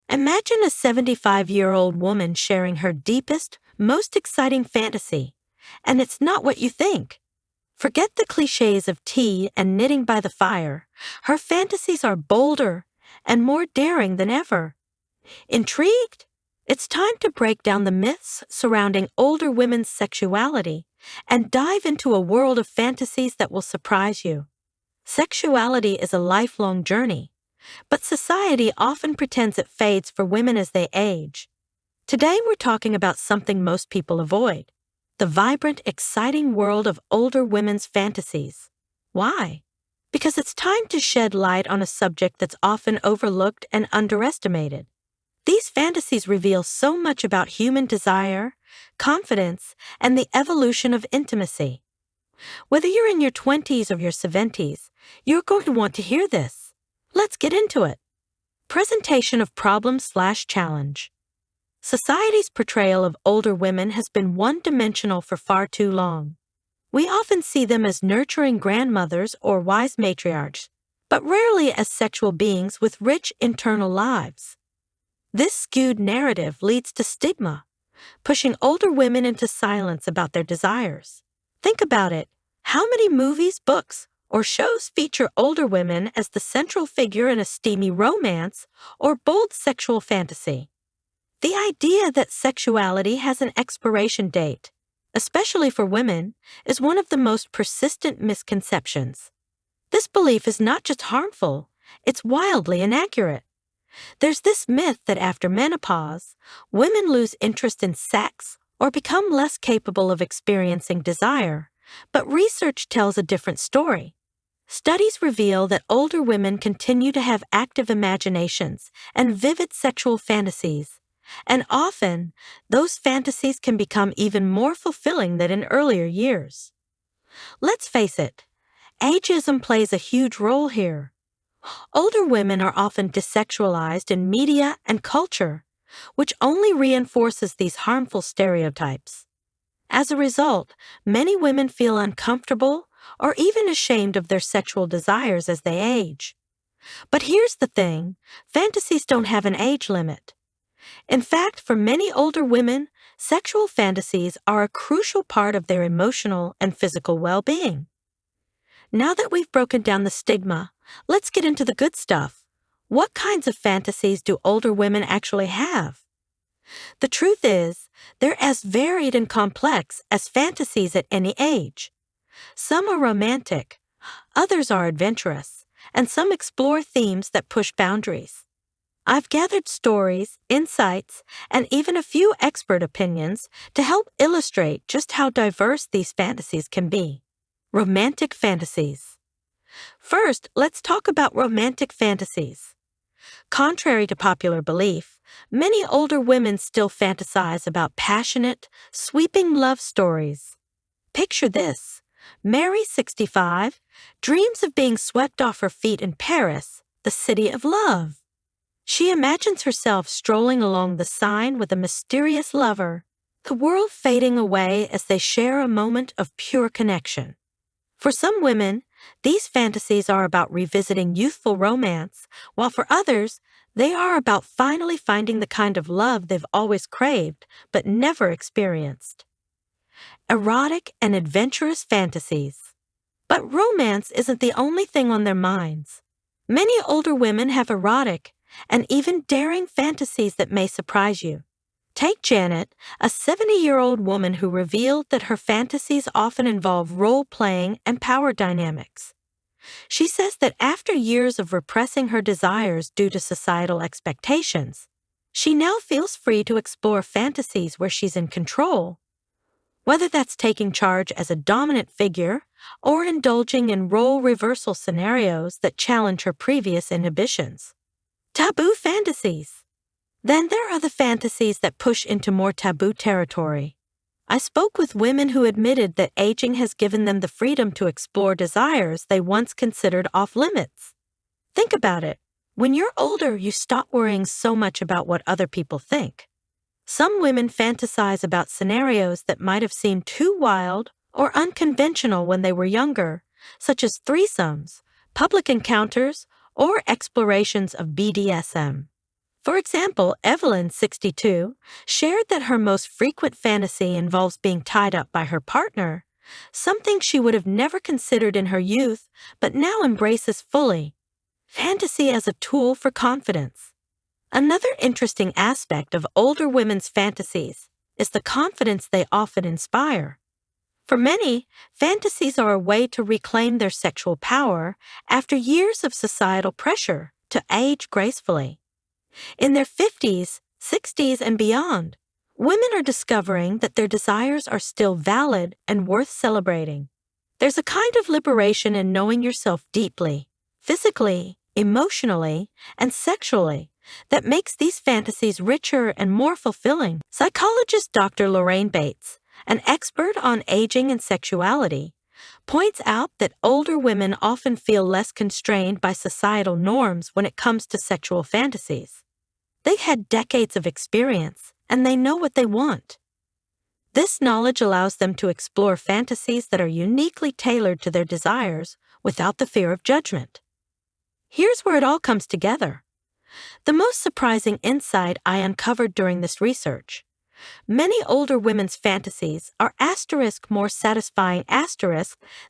Imagine a 75-year-old woman sharing her deepest, most exciting fantasy, and it's not what you think. Forget the cliches of tea and knitting by the fire. Her fantasies are bolder and more daring than ever. Intrigued? It's time to break down the myths surrounding older women's sexuality and dive into a world of fantasies that will surprise you. Sexuality is a lifelong journey, but society often pretends it fades for women as they age. Today we're talking about something most people avoid: the vibrant, exciting world of older women's fantasies. Why? Because it's time to shed light on a subject that's often overlooked and underestimated. These fantasies reveal so much about human desire, confidence, and the evolution of intimacy. Whether you're in your 20s or your 70s, you're going to want to hear this. Let's get into it. Presentation of problem/challenge. Society's portrayal of older women has been one-dimensional for far too long. We often see them as nurturing grandmothers or wise matriarchs, but rarely as sexual beings with rich internal lives. This skewed narrative leads to stigma, pushing older women into silence about their desires. Think about it. How many movies, books, or shows feature older women as the central figure in a steamy romance or bold sexual fantasy? The idea that sexuality has an expiration date, especially for women, is one of the most persistent misconceptions. This belief is not just harmful, it's wildly inaccurate. There's this myth that after menopause, women lose interest in sex or become less capable of experiencing desire, but research tells a different story. Studies reveal that older women continue to have active imaginations and vivid sexual fantasies, and often, those fantasies can become even more fulfilling than in earlier years. Let's face it, ageism plays a huge role here. Older women are often desexualized in media and culture, which only reinforces these harmful stereotypes. As a result, many women feel uncomfortable or even ashamed of their sexual desires as they age. But here's the thing, fantasies don't have an age limit. In fact, for many older women, sexual fantasies are a crucial part of their emotional and physical well-being. Now that we've broken down the stigma, let's get into the good stuff. What kinds of fantasies do older women actually have? The truth is, they're as varied and complex as fantasies at any age. Some are romantic, others are adventurous, and some explore themes that push boundaries. I've gathered stories, insights, and even a few expert opinions to help illustrate just how diverse these fantasies can be. Romantic fantasies. First, let's talk about romantic fantasies. Contrary to popular belief, many older women still fantasize about passionate, sweeping love stories. Picture this. Mary, 65, dreams of being swept off her feet in Paris, the city of love. She imagines herself strolling along the Seine with a mysterious lover, the world fading away as they share a moment of pure connection. For some women, these fantasies are about revisiting youthful romance, while for others, they are about finally finding the kind of love they've always craved but never experienced. Erotic and adventurous fantasies. But romance isn't the only thing on their minds. Many older women have erotic and even daring fantasies that may surprise you. Take Janet, a 70-year-old woman who revealed that her fantasies often involve role-playing and power dynamics. She says that after years of repressing her desires due to societal expectations, she now feels free to explore fantasies where she's in control, whether that's taking charge as a dominant figure or indulging in role reversal scenarios that challenge her previous inhibitions. Taboo fantasies. Then there are the fantasies that push into more taboo territory. I spoke with women who admitted that aging has given them the freedom to explore desires they once considered off-limits. Think about it. When you're older, you stop worrying so much about what other people think. Some women fantasize about scenarios that might have seemed too wild or unconventional when they were younger, such as threesomes, public encounters, or explorations of BDSM. For example, Evelyn, 62, shared that her most frequent fantasy involves being tied up by her partner, something she would have never considered in her youth but now embraces fully. Fantasy as a tool for confidence. Another interesting aspect of older women's fantasies is the confidence they often inspire. For many, fantasies are a way to reclaim their sexual power after years of societal pressure to age gracefully. In their 50s, 60s, and beyond, women are discovering that their desires are still valid and worth celebrating. There's a kind of liberation in knowing yourself deeply, physically, emotionally, and sexually, that makes these fantasies richer and more fulfilling. Psychologist Dr. Lorraine Bates, an expert on aging and sexuality, points out that older women often feel less constrained by societal norms when it comes to sexual fantasies. They've had decades of experience, and they know what they want. This knowledge allows them to explore fantasies that are uniquely tailored to their desires without the fear of judgment. Here's where it all comes together. The most surprising insight I uncovered during this research: many older women's fantasies are more satisfying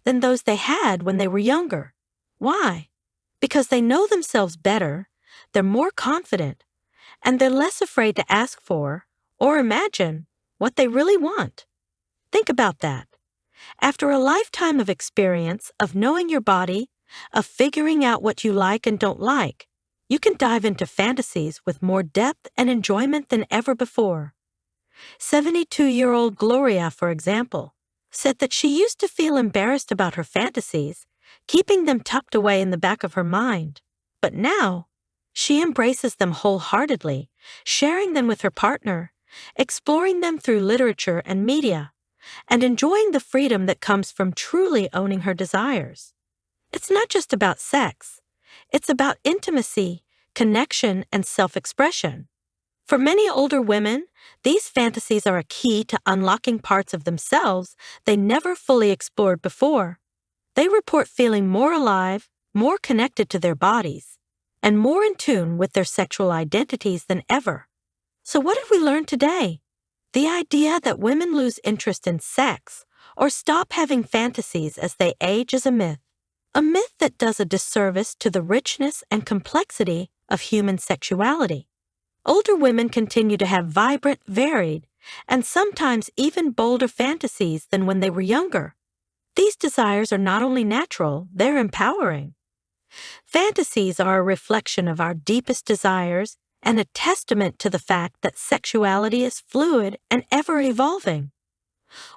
than those they had when they were younger. Why? Because they know themselves better, they're more confident, and they're less afraid to ask for or imagine what they really want. Think about that. After a lifetime of experience, of knowing your body, of figuring out what you like and don't like, you can dive into fantasies with more depth and enjoyment than ever before. 72-year-old Gloria, for example, said that she used to feel embarrassed about her fantasies, keeping them tucked away in the back of her mind. But now, she embraces them wholeheartedly, sharing them with her partner, exploring them through literature and media, and enjoying the freedom that comes from truly owning her desires. It's not just about sex. It's about intimacy, connection, and self-expression. For many older women, these fantasies are a key to unlocking parts of themselves they never fully explored before. They report feeling more alive, more connected to their bodies, and more in tune with their sexual identities than ever. So what did we learn today? The idea that women lose interest in sex or stop having fantasies as they age is a myth that does a disservice to the richness and complexity of human sexuality. Older women continue to have vibrant, varied, and sometimes even bolder fantasies than when they were younger. These desires are not only natural, they're empowering. Fantasies are a reflection of our deepest desires and a testament to the fact that sexuality is fluid and ever-evolving.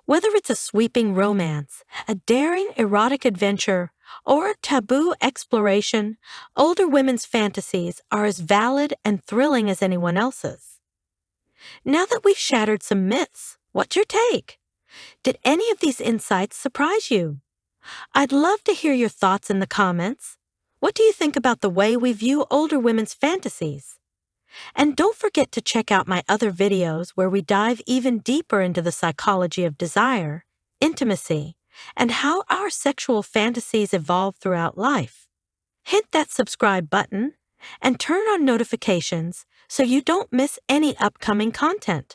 Whether it's a sweeping romance, a daring erotic adventure, or a taboo exploration, older women's fantasies are as valid and thrilling as anyone else's. Now that we've shattered some myths, what's your take? Did any of these insights surprise you? I'd love to hear your thoughts in the comments. What do you think about the way we view older women's fantasies? And don't forget to check out my other videos where we dive even deeper into the psychology of desire, intimacy, and how our sexual fantasies evolve throughout life. Hit that subscribe button and turn on notifications so you don't miss any upcoming content.